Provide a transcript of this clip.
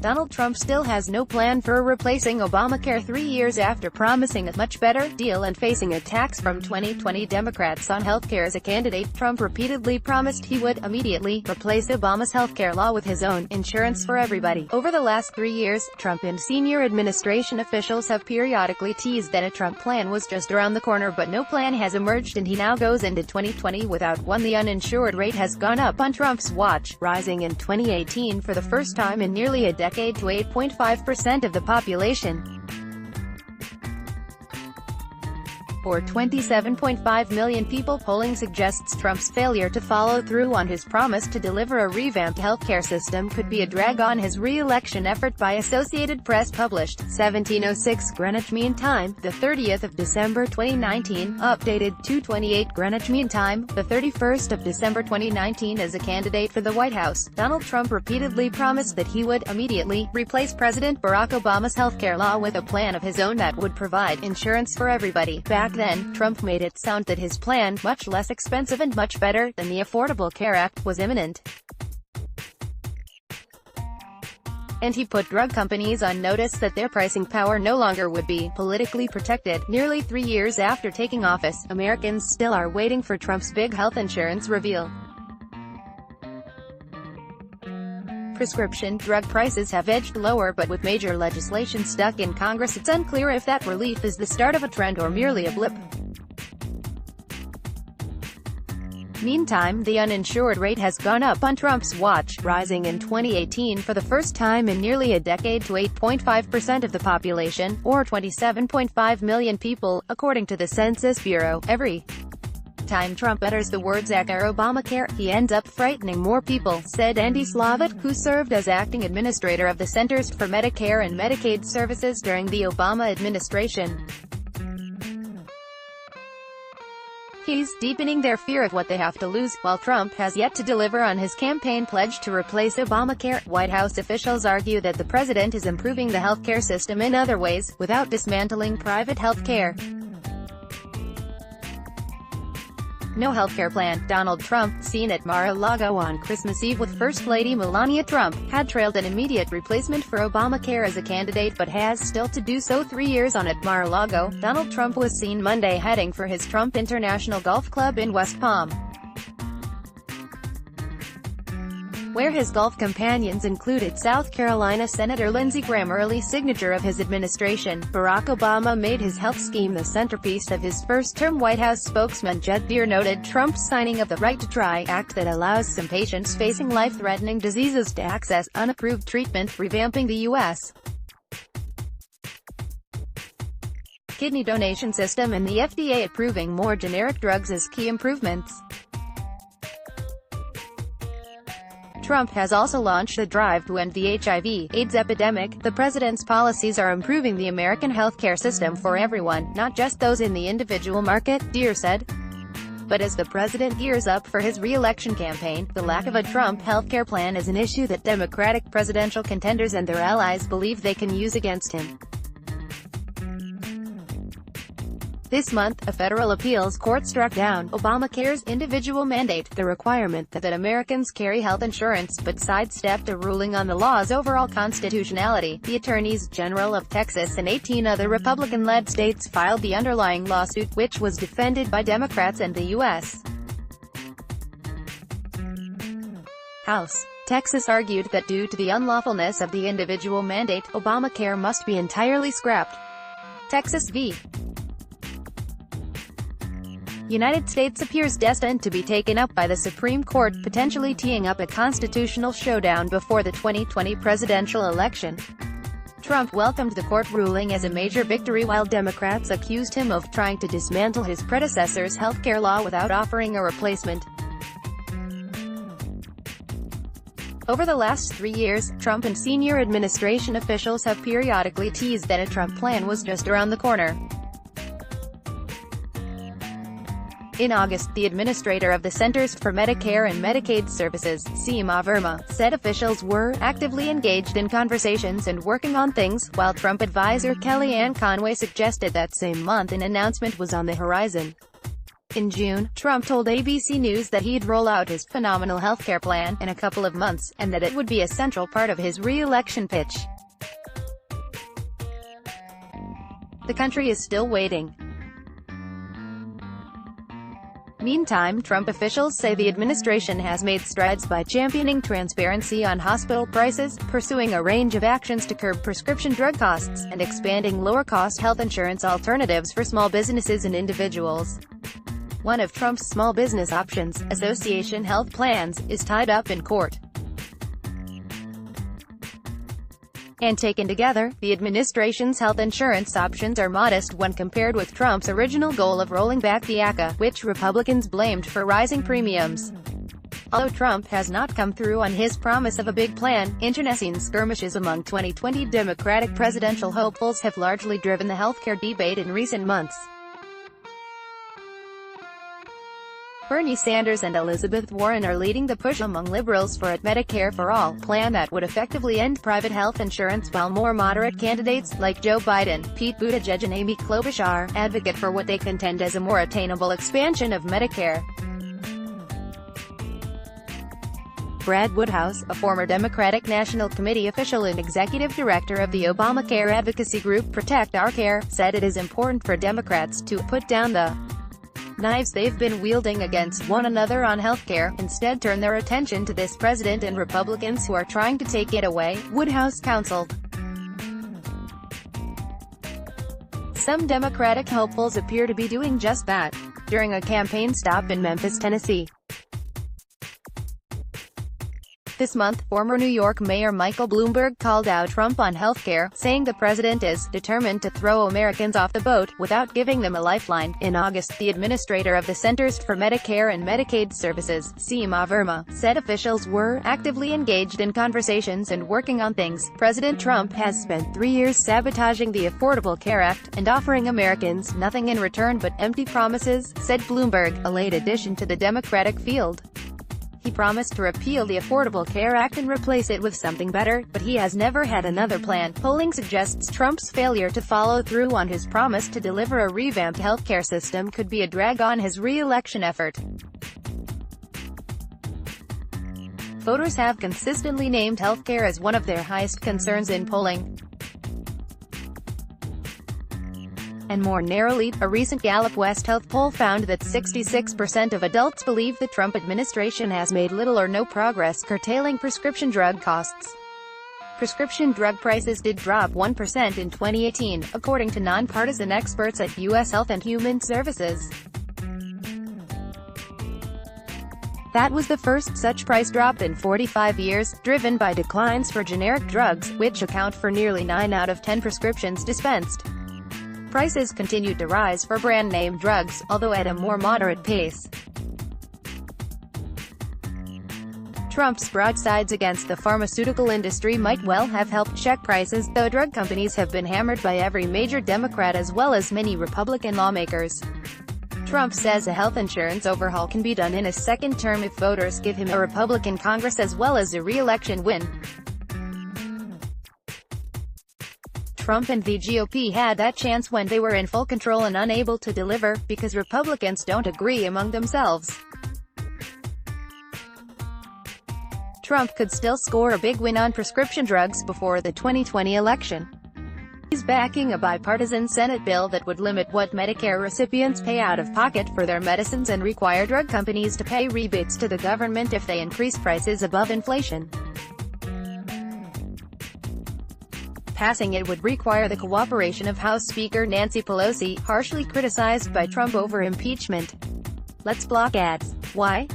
Donald Trump still has no plan for replacing Obamacare 3 years after promising a much better deal and facing attacks from 2020 Democrats on healthcare as a candidate. Trump repeatedly promised he would immediately replace Obama's healthcare law with his own insurance for everybody. Over the last 3 years, Trump and senior administration officials have periodically teased that a Trump plan was just around the corner, but no plan has emerged and he now goes into 2020 without one. The uninsured rate has gone up on Trump's watch, rising in 2018 for the first time in nearly a decade to 8.5% of the population. For 27.5 million people, polling suggests Trump's failure to follow through on his promise to deliver a revamped healthcare system could be a drag on his re-election effort. By Associated Press, published 17:06 Greenwich Mean Time, the 30th of December 2019, updated 2:28 Greenwich Mean Time, the 31st of December 2019. As a candidate for the White House, Donald Trump repeatedly promised that he would immediately replace President Barack Obama's healthcare law with a plan of his own that would provide insurance for everybody. Back then, Trump made it sound that his plan, much less expensive and much better than the Affordable Care Act, was imminent. And he put drug companies on notice that their pricing power no longer would be politically protected. Nearly 3 years after taking office, Americans still are waiting for Trump's big health insurance reveal. Prescription drug prices have edged lower, but with major legislation stuck in Congress, it's unclear if that relief is the start of a trend or merely a blip. Meantime, the uninsured rate has gone up on Trump's watch, rising in 2018 for the first time in nearly a decade to 8.5% of the population, or 27.5 million people, according to the Census Bureau. Every time Trump utters the words Obamacare, he ends up frightening more people, said Andy Slavitt, who served as acting administrator of the Centers for Medicare and Medicaid Services during the Obama administration. He's deepening their fear of what they have to lose. While Trump has yet to deliver on his campaign pledge to replace Obamacare, White House officials argue that the president is improving the healthcare system in other ways, without dismantling private health care. No healthcare plan. Donald Trump, seen at Mar-a-Lago on Christmas Eve with First Lady Melania Trump, had trailed an immediate replacement for Obamacare as a candidate but has still to do so 3 years on at Mar-a-Lago. Donald Trump was seen Monday heading for his Trump International Golf Club in West Palm, where his golf companions included South Carolina Senator Lindsey Graham. Early signature of his administration, Barack Obama made his health scheme the centerpiece of his first-term. White House spokesman Jed Beer noted Trump's signing of the Right to Try Act that allows some patients facing life-threatening diseases to access unapproved treatment, revamping the U.S. kidney donation system and the FDA approving more generic drugs as key improvements. Trump has also launched a drive to end the HIV/AIDS epidemic. The president's policies are improving the American healthcare system for everyone, not just those in the individual market, Deere said. But as the president gears up for his re-election campaign, the lack of a Trump healthcare plan is an issue that Democratic presidential contenders and their allies believe they can use against him. This month, a federal appeals court struck down Obamacare's individual mandate, the requirement that Americans carry health insurance, but sidestepped a ruling on the law's overall constitutionality. The attorneys general of Texas and 18 other Republican-led states filed the underlying lawsuit, which was defended by Democrats and the U.S. House. Texas argued that due to the unlawfulness of the individual mandate, Obamacare must be entirely scrapped. Texas v. United States appears destined to be taken up by the Supreme Court, potentially teeing up a constitutional showdown before the 2020 presidential election. Trump welcomed the court ruling as a major victory, while Democrats accused him of trying to dismantle his predecessor's healthcare law without offering a replacement. Over the last 3 years, Trump and senior administration officials have periodically teased that a Trump plan was just around the corner. In August, the administrator of the Centers for Medicare and Medicaid Services, Seema Verma, said officials were actively engaged in conversations and working on things, while Trump advisor Kellyanne Conway suggested that same month an announcement was on the horizon. In June, Trump told ABC News that he'd roll out his phenomenal healthcare plan in a couple of months, and that it would be a central part of his re-election pitch. The country is still waiting. Meantime, Trump officials say the administration has made strides by championing transparency on hospital prices, pursuing a range of actions to curb prescription drug costs, and expanding lower-cost health insurance alternatives for small businesses and individuals. One of Trump's small business options, Association Health Plans, is tied up in court. And taken together, the administration's health insurance options are modest when compared with Trump's original goal of rolling back the ACA, which Republicans blamed for rising premiums. Although Trump has not come through on his promise of a big plan, internecine skirmishes among 2020 Democratic presidential hopefuls have largely driven the healthcare debate in recent months. Bernie Sanders and Elizabeth Warren are leading the push among liberals for a Medicare for All plan that would effectively end private health insurance, while more moderate candidates, like Joe Biden, Pete Buttigieg and Amy Klobuchar, advocate for what they contend as a more attainable expansion of Medicare. Brad Woodhouse, a former Democratic National Committee official and executive director of the Obamacare advocacy group Protect Our Care, said it is important for Democrats to put down the knives they've been wielding against one another on healthcare, instead turn their attention to this president and Republicans who are trying to take it away, Woodhouse counseled. Some Democratic hopefuls appear to be doing just that during a campaign stop in Memphis, Tennessee. This month, former New York Mayor Michael Bloomberg called out Trump on healthcare, saying the president is determined to throw Americans off the boat, without giving them a lifeline. In August, the administrator of the Centers for Medicare and Medicaid Services, Seema Verma, said officials were actively engaged in conversations and working on things. President Trump has spent 3 years sabotaging the Affordable Care Act, and offering Americans nothing in return but empty promises, said Bloomberg, a late addition to the Democratic field. He promised to repeal the Affordable Care Act and replace it with something better, but he has never had another plan. Polling suggests Trump's failure to follow through on his promise to deliver a revamped healthcare system could be a drag on his re-election effort. Voters have consistently named healthcare as one of their highest concerns in polling. And more narrowly, a recent Gallup West Health poll found that 66% of adults believe the Trump administration has made little or no progress curtailing prescription drug costs. Prescription drug prices did drop 1% in 2018, according to nonpartisan experts at U.S. Health and Human Services. That was the first such price drop in 45 years, driven by declines for generic drugs, which account for nearly 9 out of 10 prescriptions dispensed. Prices continued to rise for brand-name drugs, although at a more moderate pace. Trump's broadsides against the pharmaceutical industry might well have helped check prices, though drug companies have been hammered by every major Democrat as well as many Republican lawmakers. Trump says a health insurance overhaul can be done in a second term if voters give him a Republican Congress as well as a re-election win. Trump and the GOP had that chance when they were in full control and unable to deliver, because Republicans don't agree among themselves. Trump could still score a big win on prescription drugs before the 2020 election. He's backing a bipartisan Senate bill that would limit what Medicare recipients pay out of pocket for their medicines and require drug companies to pay rebates to the government if they increase prices above inflation. Passing it would require the cooperation of House Speaker Nancy Pelosi, harshly criticized by Trump over impeachment. Let's block ads. Why?